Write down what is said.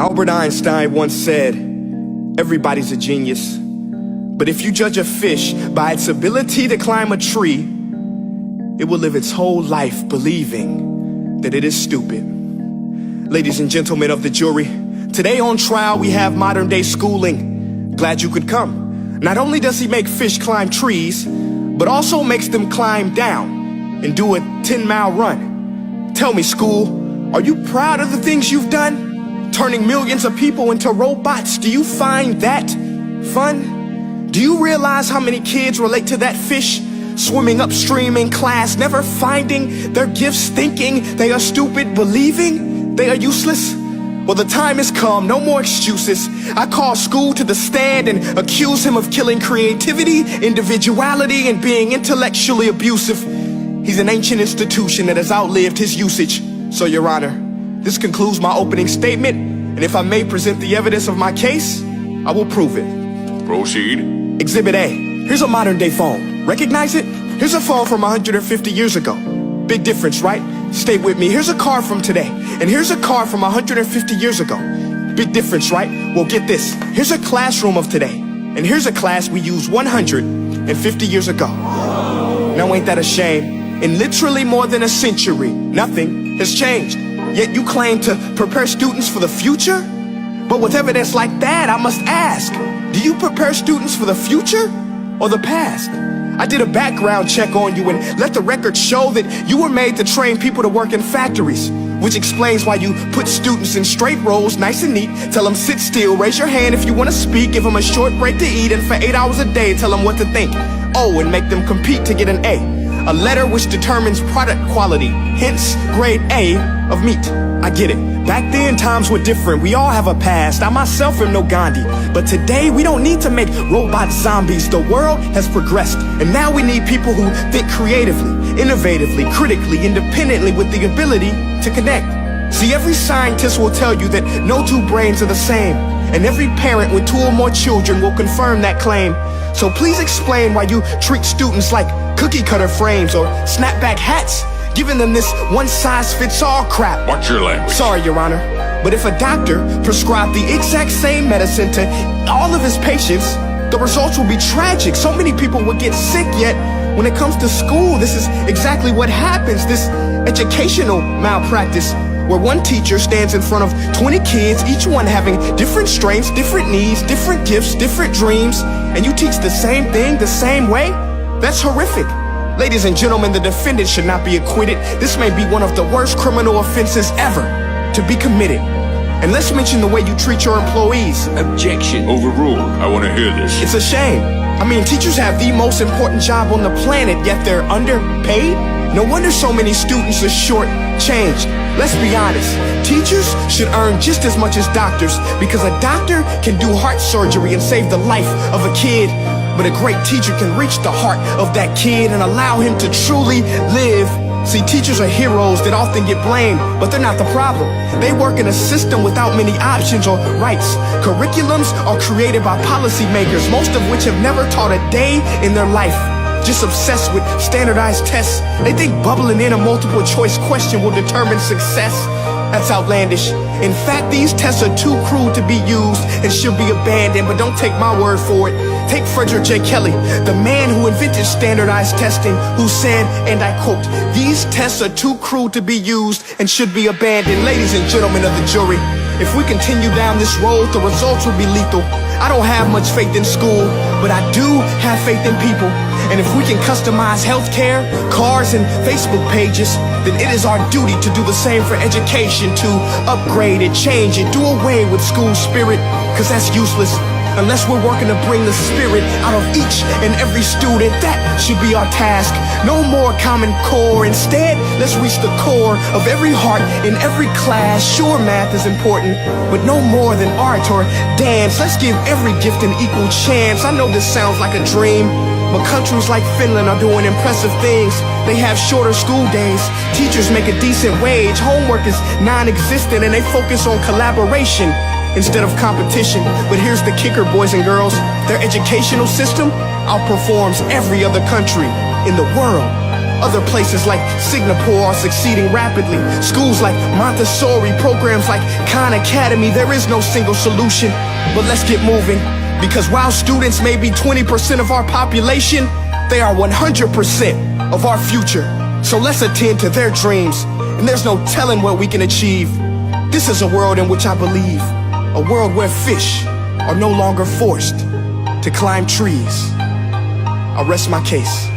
Albert Einstein once said, everybody's a genius. But if you judge a fish by its ability to climb a tree, it will live its whole life believing that it is stupid. Ladies and gentlemen of the jury, today on trial we have modern day schooling. Glad you could come. Not only does he make fish climb trees, but also makes them climb down and do a 10-mile run. Tell me, school, are you proud of the things you've done? Turning millions of people into robots, do you find that fun? Do you realize how many kids relate to that fish? Swimming upstream in class, never finding their gifts, thinking they are stupid, believing they are useless? Well, the time has come, no more excuses. I call school to the stand and accuse him of killing creativity, individuality, and being intellectually abusive. He's an ancient institution that has outlived his usage. So, Your Honor, this concludes my opening statement, and if I may present the evidence of my case, I will prove it. Proceed. Exhibit A. Here's a modern day phone. Recognize it? Here's a phone from 150 years ago. Big difference, right? Stay with me. Here's a car from today, and here's a car from 150 years ago. Big difference, right? Well, get this. Here's a classroom of today, and here's a class we used 150 years ago. Now ain't that a shame? In literally more than a century, nothing has changed. Yet you claim to prepare students for the future? But with evidence like that, I must ask, do you prepare students for the future or the past? I did a background check on you and let the record show that you were made to train people to work in factories, which explains why you put students in straight rows, nice and neat, tell them sit still, raise your hand if you want to speak, give them a short break to eat, and for 8 hours a day, tell them what to think. Oh, and make them compete to get an A letter which determines product quality, hence grade A of meat. I get it. Back then, times were different. We all have a past. I myself am no Gandhi. But today, we don't need to make robot zombies. The world has progressed. And now we need people who think creatively, innovatively, critically, independently, with the ability to connect. See, every scientist will tell you that no two brains are the same. And every parent with 2 or more children will confirm that claim. So please explain why you treat students like cookie cutter frames or snapback hats, giving them this one-size-fits-all crap. Watch your language. Sorry, Your Honor, but if a doctor prescribed the exact same medicine to all of his patients, the results will be tragic. So many people will get sick, yet when it comes to school, this is exactly what happens. This educational malpractice, where one teacher stands in front of 20 kids, each one having different strengths, different needs, different gifts, different dreams, and you teach the same thing the same way? That's horrific. Ladies and gentlemen, the defendant should not be acquitted. This may be one of the worst criminal offenses ever to be committed. And let's mention the way you treat your employees. Objection. Overruled. I want to hear this. It's a shame. I mean, teachers have the most important job on the planet, yet they're underpaid? No wonder so many students are short-changed. Let's be honest, teachers should earn just as much as doctors, because a doctor can do heart surgery and save the life of a kid, but a great teacher can reach the heart of that kid and allow him to truly live. See, teachers are heroes that often get blamed, but they're not the problem. They work in a system without many options or rights. Curriculums are created by policymakers, most of which have never taught a day in their life. Just obsessed with standardized tests. They think bubbling in a multiple choice question will determine success. That's outlandish. In fact, these tests are too crude to be used and should be abandoned, but don't take my word for it. Take Frederick J. Kelly, the man who invented standardized testing, who said, and I quote, "These tests are too crude to be used and should be abandoned." Ladies and gentlemen of the jury, if we continue down this road, the results will be lethal. I don't have much faith in school, but I do have faith in people. And if we can customize healthcare, cars, and Facebook pages, then it is our duty to do the same for education, to upgrade it, change it, do away with school spirit, because that's useless. Unless we're working to bring the spirit out of each and every student, that should be our task. No more Common Core. Instead, let's reach the core of every heart in every class. Sure, math is important, but no more than art or dance. Let's give every gift an equal chance. I know this sounds like a dream, but countries like Finland are doing impressive things. They have shorter school days. Teachers make a decent wage. Homework is non-existent, and they focus on collaboration instead of competition. But here's the kicker, boys and girls. Their educational system outperforms every other country in the world. Other places like Singapore are succeeding rapidly. Schools like Montessori, programs like Khan Academy. There is no single solution, but let's get moving. Because while students may be 20% of our population, they are 100% of our future. So let's attend to their dreams, and there's no telling what we can achieve. This is a world in which I believe, a world where fish are no longer forced to climb trees. I rest my case.